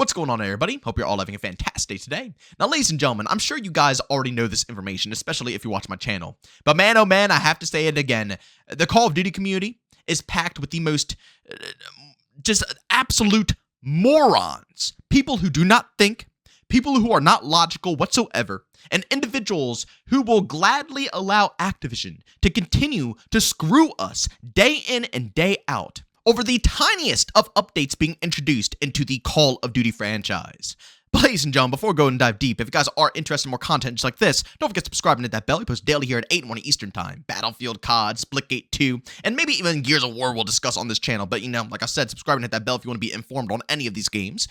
What's going on, everybody? Hope you're all having a fantastic day today. Now, ladies and gentlemen, I'm sure you guys already know this information, especially if you watch my channel. But man, oh man, I have to say it again. The Call of Duty community is packed with the most just absolute morons. People who do not think, people who are not logical whatsoever, and individuals who will gladly allow Activision to continue to screw us day in and day out over the tiniest of updates being introduced into the Call of Duty franchise. But ladies and gentlemen, before we go and dive deep, if you guys are interested in more content just like this, don't forget to subscribe and hit that bell. We post daily here at 8 in the morning Eastern Time. Battlefield, COD, Splitgate 2, and maybe even Gears of War we'll discuss on this channel. But, like I said, subscribe and hit that bell if you want to be informed on any of these games.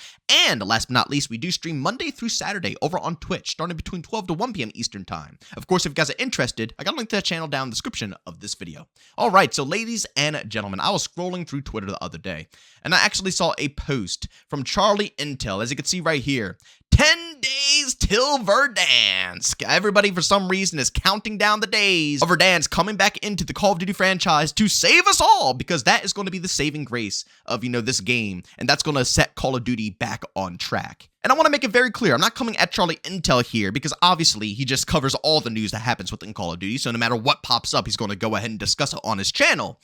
And last but not least, we do stream Monday through Saturday over on Twitch, starting between 12 to 1 p.m. Eastern Time. Of course, if you guys are interested, I got a link to that channel down in the description of this video. All right, so ladies and gentlemen, I was scrolling through Twitter the other day, and I actually saw a post from Charlie Intel, as you can see right here. 10 days till Verdansk. Everybody, for some reason, is counting down the days of Verdansk coming back into the Call of Duty franchise to save us all, because that is going to be the saving grace of, this game, and that's going to set Call of Duty back on track. And I want to make it very clear, I'm not coming at Charlie Intel here, because obviously he just covers all the news that happens within Call of Duty, so no matter what pops up, he's going to go ahead and discuss it on his channel.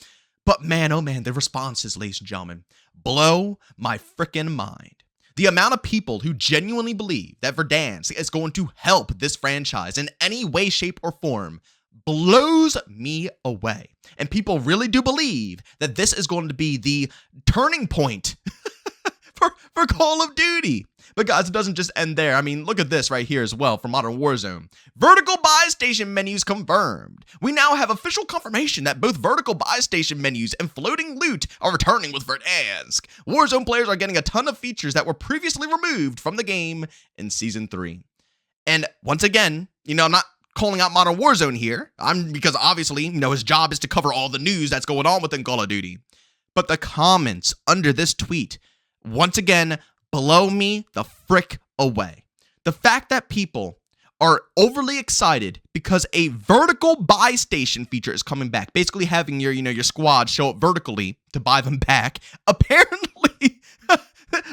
But man, oh man, the responses, ladies and gentlemen, blow my freaking mind. The amount of people who genuinely believe that Verdansk is going to help this franchise in any way, shape, or form blows me away. And people really do believe that this is going to be the turning point for Call of Duty. But guys, it doesn't just end there. I mean, look at this right here as well from Modern Warzone. Vertical buy station menus confirmed. We now have official confirmation that both vertical buy station menus and floating loot are returning with Verdansk. Warzone players are getting a ton of features that were previously removed from the game in Season 3. And once again, I'm not calling out Modern Warzone here. Because obviously, his job is to cover all the news that's going on within Call of Duty. But the comments under this tweet, once again, blow me the frick away. The fact that people are overly excited because a vertical buy station feature is coming back, basically having your squad show up vertically to buy them back. Apparently,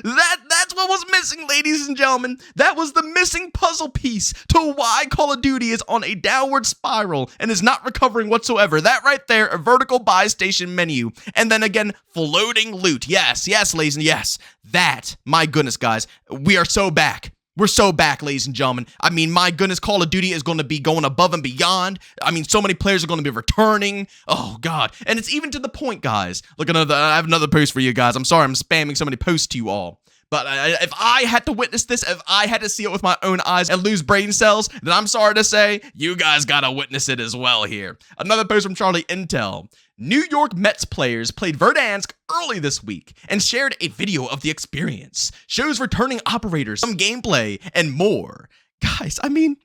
that's what was missing, ladies and gentlemen. That was the missing puzzle piece to why Call of Duty is on a downward spiral and is not recovering whatsoever. That right there, a vertical buy station menu. And then again, floating loot. Yes, ladies and yes. That, my goodness, guys, we are so back. We're so back, ladies and gentlemen. I mean, my goodness, Call of Duty is going to be going above and beyond. I mean, so many players are going to be returning. Oh, God. And it's even to the point, guys. Look, I have another post for you guys. I'm sorry I'm spamming so many posts to you all. But if I had to witness this, if I had to see it with my own eyes and lose brain cells, then I'm sorry to say, you guys gotta witness it as well here. Another post from Charlie Intel. New York Mets players played Verdansk early this week and shared a video of the experience. Shows returning operators, some gameplay, and more. Guys, I mean,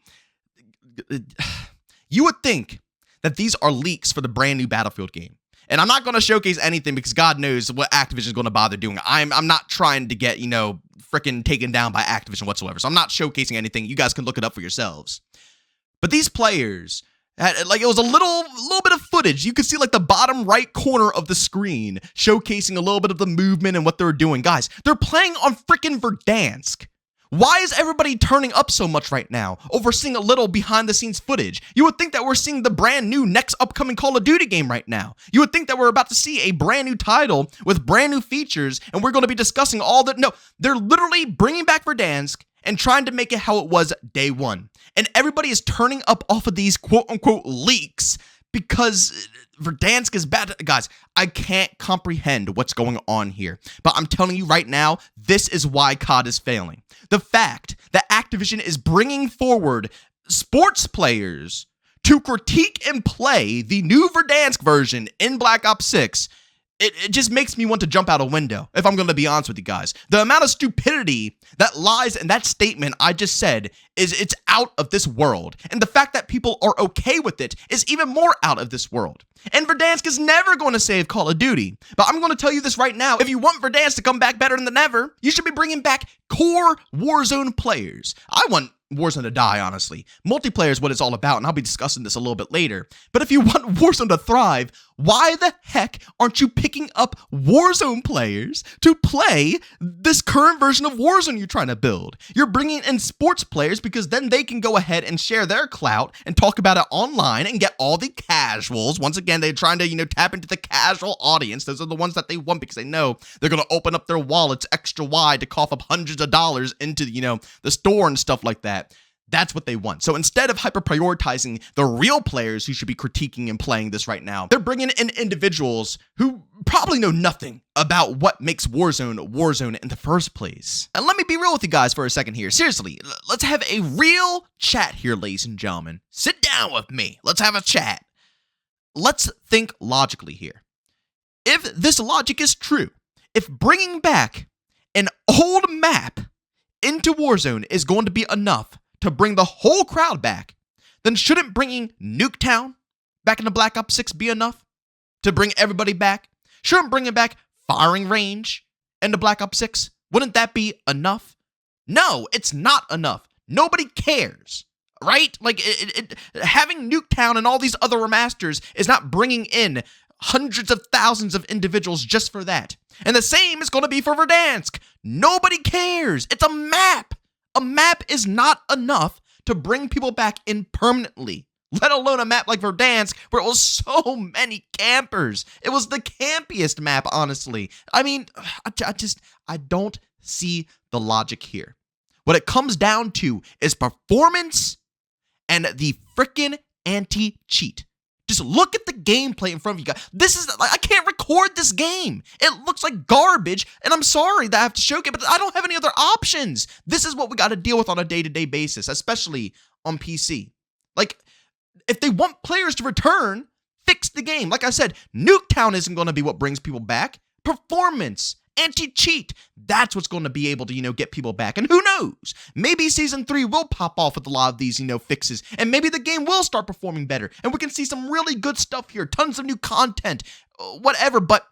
you would think that these are leaks for the brand new Battlefield game. And I'm not going to showcase anything because God knows what Activision is going to bother doing. I'm not trying to get, freaking taken down by Activision whatsoever. So I'm not showcasing anything. You guys can look it up for yourselves. But these players had, it was a little bit of footage. You could see the bottom right corner of the screen showcasing a little bit of the movement and what they were doing. Guys, they're playing on freaking Verdansk. Why is everybody turning up so much right now over seeing a little behind the scenes footage? You would think that we're seeing the brand new next upcoming Call of Duty game right now. You would think that we're about to see a brand new title with brand new features and we're going to be discussing all that. No, they're literally bringing back Verdansk and trying to make it how it was day one. And everybody is turning up off of these quote unquote leaks because Verdansk is bad. Guys, I can't comprehend what's going on here. But I'm telling you right now, this is why COD is failing. The fact that Activision is bringing forward sports players to critique and play the new Verdansk version in Black Ops 6, it just makes me want to jump out a window, if I'm going to be honest with you guys. The amount of stupidity that lies in that statement I just said it's out of this world. And the fact that people are okay with it is even more out of this world. And Verdansk is never going to save Call of Duty. But I'm going to tell you this right now. If you want Verdansk to come back better than ever, you should be bringing back core Warzone players. I want Warzone to die, honestly. Multiplayer is what it's all about, and I'll be discussing this a little bit later. But if you want Warzone to thrive, Why the heck aren't you picking up Warzone players to play this current version of Warzone you're trying to build? You're bringing in sports players because then they can go ahead and share their clout and talk about it online and get all the casuals. Once again, they're trying to, tap into the casual audience. Those are the ones that they want because they know they're going to open up their wallets extra wide to cough up hundreds of dollars into, the store and stuff like that. That's what they want. So instead of hyper-prioritizing the real players who should be critiquing and playing this right now, they're bringing in individuals who probably know nothing about what makes Warzone in the first place. And let me be real with you guys for a second here. Seriously, let's have a real chat here, ladies and gentlemen. Sit down with me. Let's have a chat. Let's think logically here. If this logic is true, if bringing back an old map into Warzone is going to be enough to bring the whole crowd back, then shouldn't bringing Nuketown back into Black Ops 6 be enough to bring everybody back? Shouldn't bringing back firing range into Black Ops 6? Wouldn't that be enough? No, it's not enough. Nobody cares, right? Like, having Nuketown and all these other remasters is not bringing in hundreds of thousands of individuals just for that. And the same is going to be for Verdansk. Nobody cares. It's a map. A map is not enough to bring people back in permanently, let alone a map like Verdansk where it was so many campers. It was the campiest map, honestly. I mean, I don't see the logic here. What it comes down to is performance and the frickin' anti-cheat. Just look at the gameplay in front of you guys. I can't record this game. It looks like garbage, and I'm sorry that I have to show it, but I don't have any other options. This is what we got to deal with on a day-to-day basis, especially on PC. Like, if they want players to return, fix the game. Like I said, Nuketown isn't going to be what brings people back. Performance, anti-cheat, that's what's going to be able to, get people back. And who knows? Maybe Season 3 will pop off with a lot of these, fixes. And maybe the game will start performing better. And we can see some really good stuff here. Tons of new content, whatever. But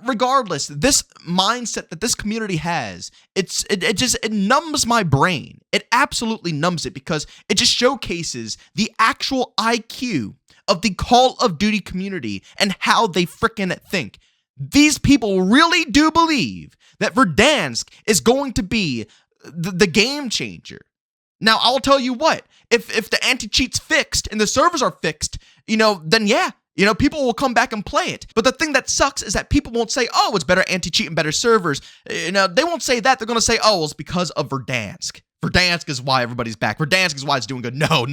regardless, this mindset that this community has, it numbs my brain. It absolutely numbs it because it just showcases the actual IQ of the Call of Duty community and how they frickin' think. These people really do believe that Verdansk is going to be the game changer. Now, I'll tell you what, if the anti-cheat's fixed and the servers are fixed, then yeah, people will come back and play it. But the thing that sucks is that people won't say, oh, it's better anti-cheat and better servers. They won't say that. They're going to say, oh, well, it's because of Verdansk. Verdansk is why everybody's back. Verdansk is why it's doing good. No.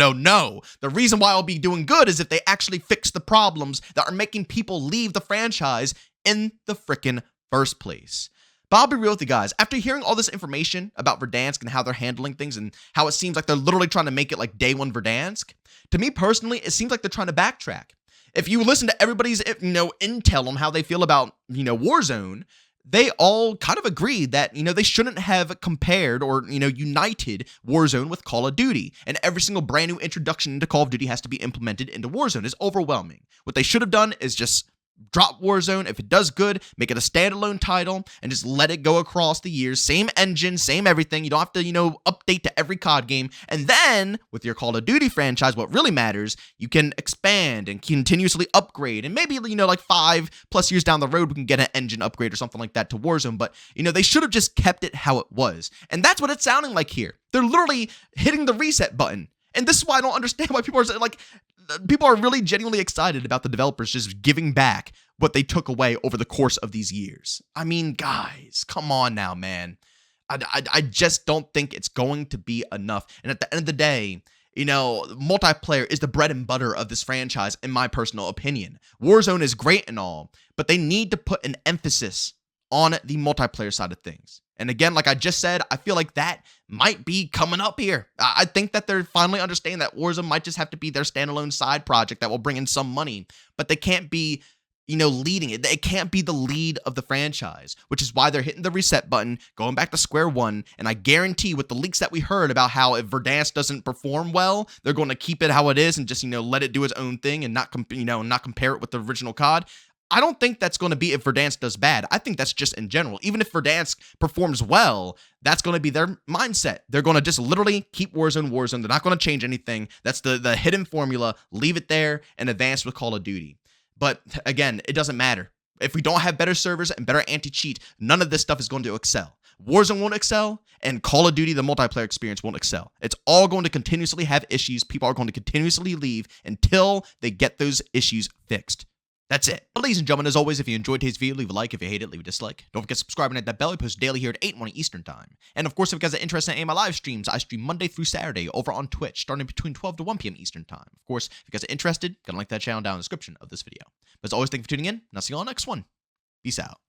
The reason why it'll be doing good is if they actually fix the problems that are making people leave the franchise in the frickin' first place. But I'll be real with you guys. After hearing all this information about Verdansk and how they're handling things and how it seems like they're literally trying to make it like day one Verdansk, to me personally, it seems like they're trying to backtrack. If you listen to everybody's, intel on how they feel about, Warzone, they all kind of agree that, they shouldn't have compared or, united Warzone with Call of Duty. And every single brand new introduction into Call of Duty has to be implemented into Warzone. It's overwhelming. What they should have done is just drop Warzone. If it does good, make it a standalone title and just let it go across the years. Same engine, same everything. You don't have to, update to every COD game. And then with your Call of Duty franchise, what really matters, you can expand and continuously upgrade. And maybe, like 5+ years down the road, we can get an engine upgrade or something like that to Warzone. But, they should have just kept it how it was. And that's what it's sounding like here. They're literally hitting the reset button. And this is why I don't understand why people are like, people are really genuinely excited about the developers just giving back what they took away over the course of these years. I mean, guys, come on now, man. I just don't think it's going to be enough. And at the end of the day, multiplayer is the bread and butter of this franchise, in my personal opinion. Warzone is great and all, but they need to put an emphasis on the multiplayer side of things. And again, like I just said, I feel like that might be coming up here. I think that they're finally understanding that Warzone might just have to be their standalone side project that will bring in some money, but they can't be, leading it. It can't be the lead of the franchise, which is why they're hitting the reset button, going back to square one. And I guarantee with the leaks that we heard about how if Verdansk doesn't perform well, they're going to keep it how it is and just, let it do its own thing and not compare it with the original COD. I don't think that's going to be if Verdansk does bad. I think that's just in general. Even if Verdansk performs well, that's going to be their mindset. They're going to just literally keep Warzone. They're not going to change anything. That's the hidden formula. Leave it there and advance with Call of Duty. But again, it doesn't matter. If we don't have better servers and better anti-cheat, none of this stuff is going to excel. Warzone won't excel, and Call of Duty, the multiplayer experience, won't excel. It's all going to continuously have issues. People are going to continuously leave until they get those issues fixed. That's it. But ladies and gentlemen, as always, if you enjoyed today's video, leave a like. If you hate it, leave a dislike. Don't forget to subscribe and hit that bell. I post daily here at 8 morning Eastern time. And of course, if you guys are interested in any of my live streams, I stream Monday through Saturday over on Twitch, starting between 12 to 1 p.m. Eastern time. Of course, if you guys are interested, go link that channel down in the description of this video. But as always, thank you for tuning in, and I'll see you all next one. Peace out.